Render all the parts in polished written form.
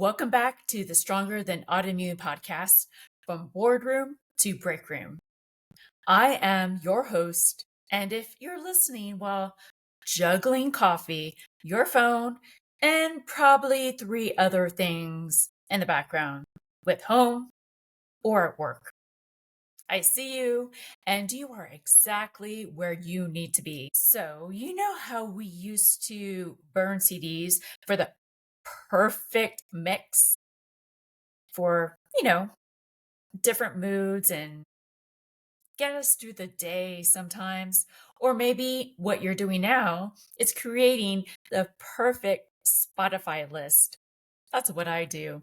Welcome back to the Stronger Than Autoimmune podcast, from Boardroom to Breakroom. I am your host, and if you're listening while juggling coffee, your phone, and probably three other things in the background, with home or at work, I see you, and you are exactly where you need to be. So, you know how we used to burn CDs for the perfect mix for, different moods and get us through the day sometimes? Or maybe what you're doing now is creating the perfect Spotify list. That's what I do.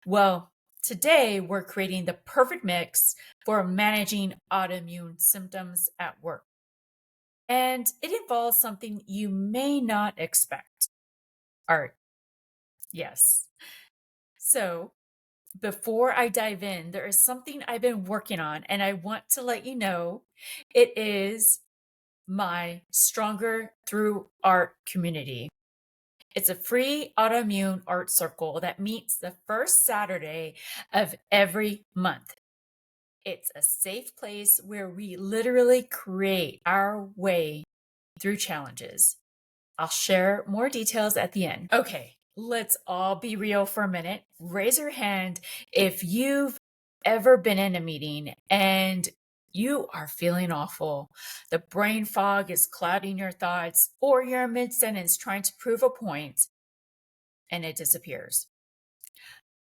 Well, today we're creating the perfect mix for managing autoimmune symptoms at work. And it involves something you may not expect: art. Yes. So, before I dive in, there is something I've been working on, and I want to let you know it is my Stronger Through Art community. It's a free autoimmune art circle that meets the first Saturday of every month. It's a safe place where we literally create our way through challenges. I'll share more details at the end. Okay, let's all be real for a minute. Raise your hand if you've ever been in a meeting and you are feeling awful. The brain fog is clouding your thoughts, or you're mid sentence trying to prove a point and it disappears.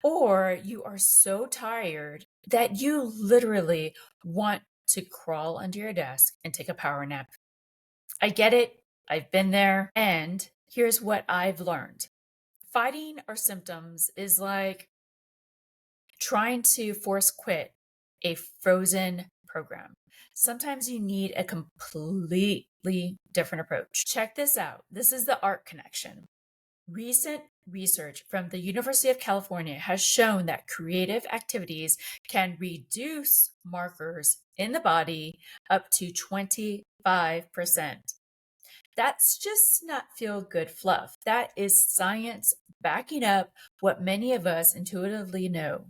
Or you are so tired that you literally want to crawl under your desk and take a power nap. I get it. I've been there. And here's what I've learned: fighting our symptoms is like trying to force quit a frozen program. Sometimes you need a completely different approach. Check this out. This is the art connection. Recent research from the University of California has shown that creative activities can reduce markers in the body up to 25%. That's just not feel good fluff. That is science backing up what many of us intuitively know.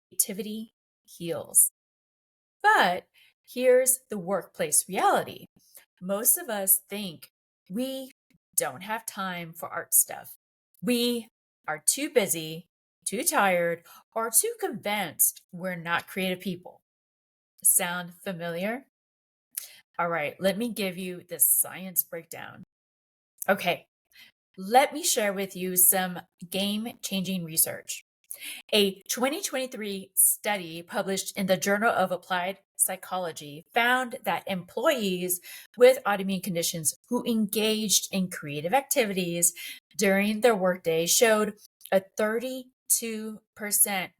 Creativity heals. But here's the workplace reality: most of us think we don't have time for art stuff. We are too busy, too tired, or too convinced we're not creative people. Sound familiar? All right, let me give you the science breakdown. Okay, let me share with you some game-changing research. A 2023 study published in the Journal of Applied Psychology found that employees with autoimmune conditions who engaged in creative activities during their workday showed a 32%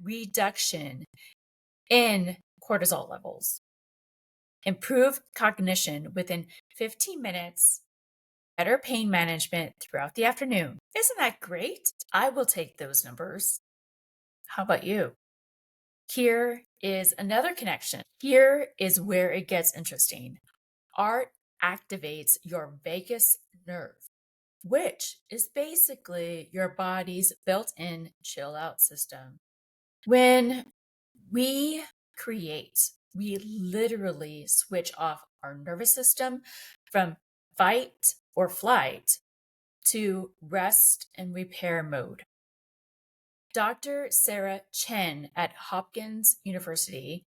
reduction in cortisol levels, improved cognition within 15 minutes, better pain management throughout the afternoon. Isn't that great? I will take those numbers. How about you? Here is another connection. Here is where it gets interesting. Art activates your vagus nerve, which is basically your body's built-in chill out system. When we create, we literally switch off our nervous system from fight or flight to rest and repair mode. Dr. Sarah Chen at Hopkins University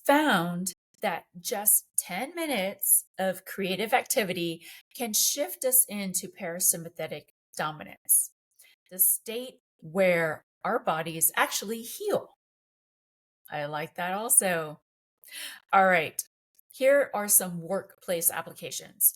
found that just 10 minutes of creative activity can shift us into parasympathetic dominance, the state where our bodies actually heal. I like that also. All right, here are some workplace applications.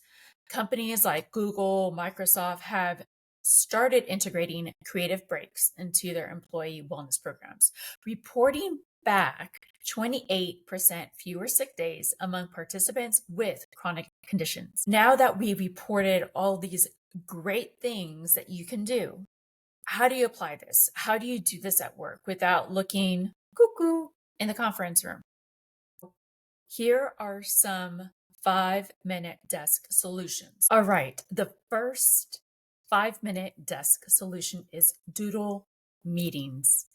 Companies like Google, Microsoft have started integrating creative breaks into their employee wellness programs, reporting back 28% fewer sick days among participants with chronic conditions. Now that we've reported all these great things that you can do, how do you apply this? How do you do this at work without looking cuckoo in the conference room? Here are some 5-minute desk solutions. All right, the first 5-minute desk solution is doodle meetings.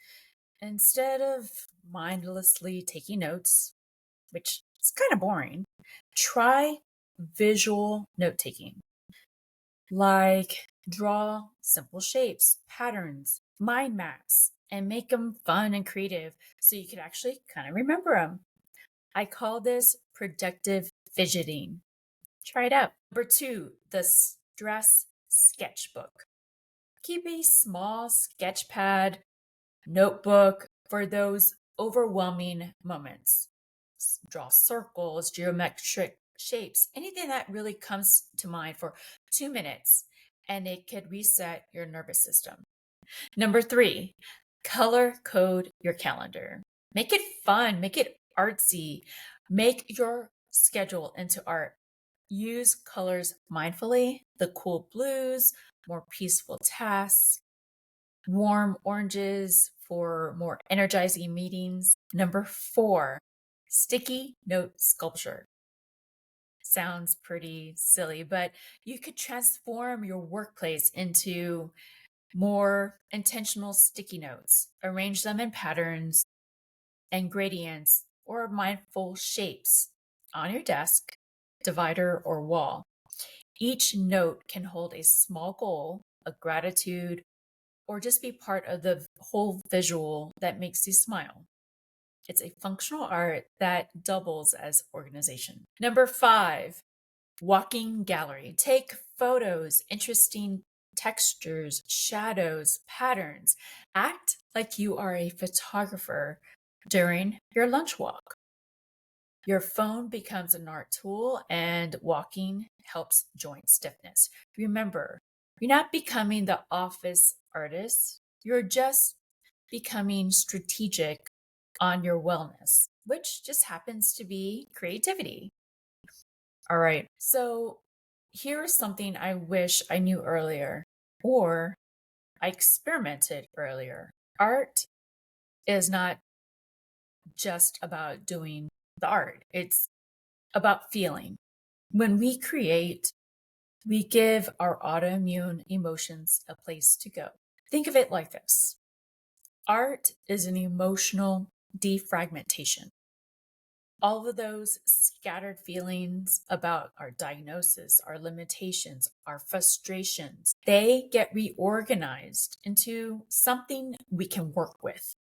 Instead of mindlessly taking notes, which is kind of boring, try visual note taking. Like draw simple shapes, patterns, mind maps, and make them fun and creative so you can actually kind of remember them. I call this productive fidgeting. Try it out. Number two, the stress sketchbook. Keep a small sketch pad, notebook for those overwhelming moments. Draw circles, geometric shapes, anything that really comes to mind for 2 minutes, and it could reset your nervous system. Number three, color code your calendar. Make it fun, make it artsy, make your schedule into art. Use colors mindfully, the cool blues, more peaceful tasks, warm oranges for more energizing meetings. Number four, sticky note sculpture. Sounds pretty silly, but you could transform your workplace into more intentional sticky notes. Arrange them in patterns and gradients or mindful shapes on your desk, divider, or wall. Each note can hold a small goal, a gratitude, or just be part of the whole visual that makes you smile. It's a functional art that doubles as organization. Number five, walking gallery. Take photos, interesting textures, shadows, patterns. Act like you are a photographer during your lunch walk. Your phone becomes an art tool, and walking helps joint stiffness. Remember, you're not becoming the office artist, you're just becoming strategic on your wellness, which just happens to be creativity. All right, so here's something I wish I knew earlier, or I experimented earlier. Art is not just about doing the art, it's about feeling. When we create, we give our autoimmune emotions a place to go. Think of it like this: art is an emotional defragmentation. All of those scattered feelings about our diagnosis, our limitations, our frustrations, they get reorganized into something we can work with.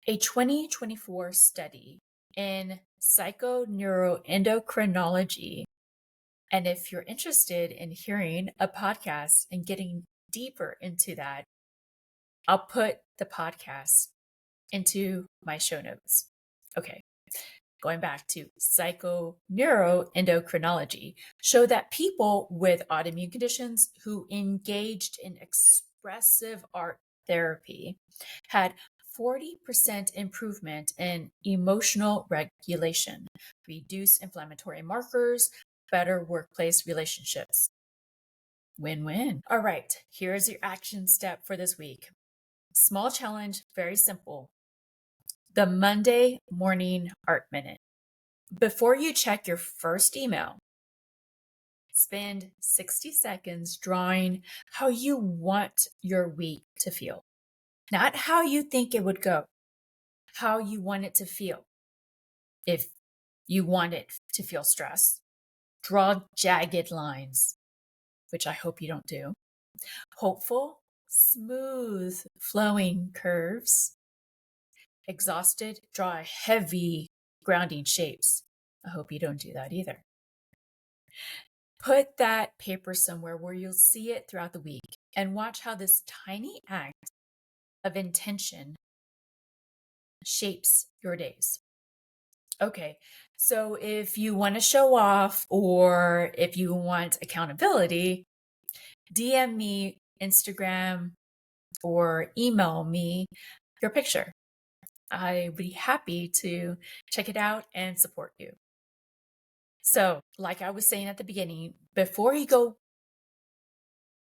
A 2024 study in psychoneuroendocrinology. And if you're interested in hearing a podcast and getting deeper into that, I'll put the podcast into my show notes. Okay, going back to psychoneuroendocrinology, show that people with autoimmune conditions who engaged in expressive art therapy had 40% improvement in emotional regulation, reduced inflammatory markers, better workplace relationships. Win-win. All right, here's your action step for this week. Small challenge, very simple. The Monday morning art minute. Before you check your first email, spend 60 seconds drawing how you want your week to feel. Not how you think it would go, how you want it to feel. If you want it to feel stress, draw jagged lines, which I hope you don't do. Hopeful, smooth, flowing curves. Exhausted, draw heavy, grounding shapes. I hope you don't do that either. Put that paper somewhere where you'll see it throughout the week and watch how this tiny act of intention shapes your days. Okay, so if you want to show off or if you want accountability, DM me, Instagram, or email me your picture. I'd be happy to check it out and support you. So, like I was saying at the beginning, before you go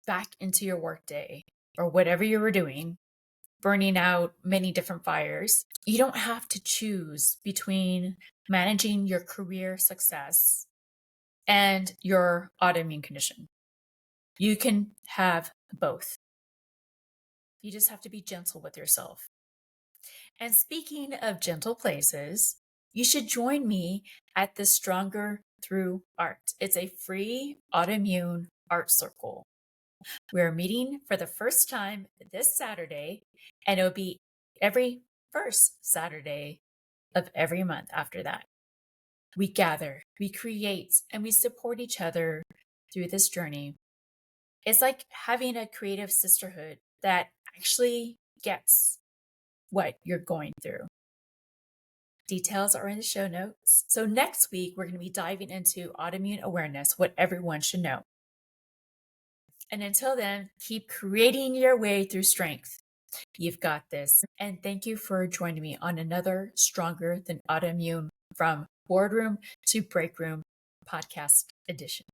back into your workday or whatever you were doing, burning out many different fires, you don't have to choose between managing your career success and your autoimmune condition. You can have both. You just have to be gentle with yourself. And speaking of gentle places, you should join me at the Stronger Through Art. It's a free autoimmune art circle. We're meeting for the first time this Saturday, and it'll be every first Saturday of every month after that. We gather, we create, and we support each other through this journey. It's like having a creative sisterhood that actually gets what you're going through. Details are in the show notes. So next week, we're going to be diving into autoimmune awareness, what everyone should know. And until then, keep creating your way through strength. You've got this. And thank you for joining me on another Stronger Than Autoimmune from Boardroom to Breakroom podcast edition.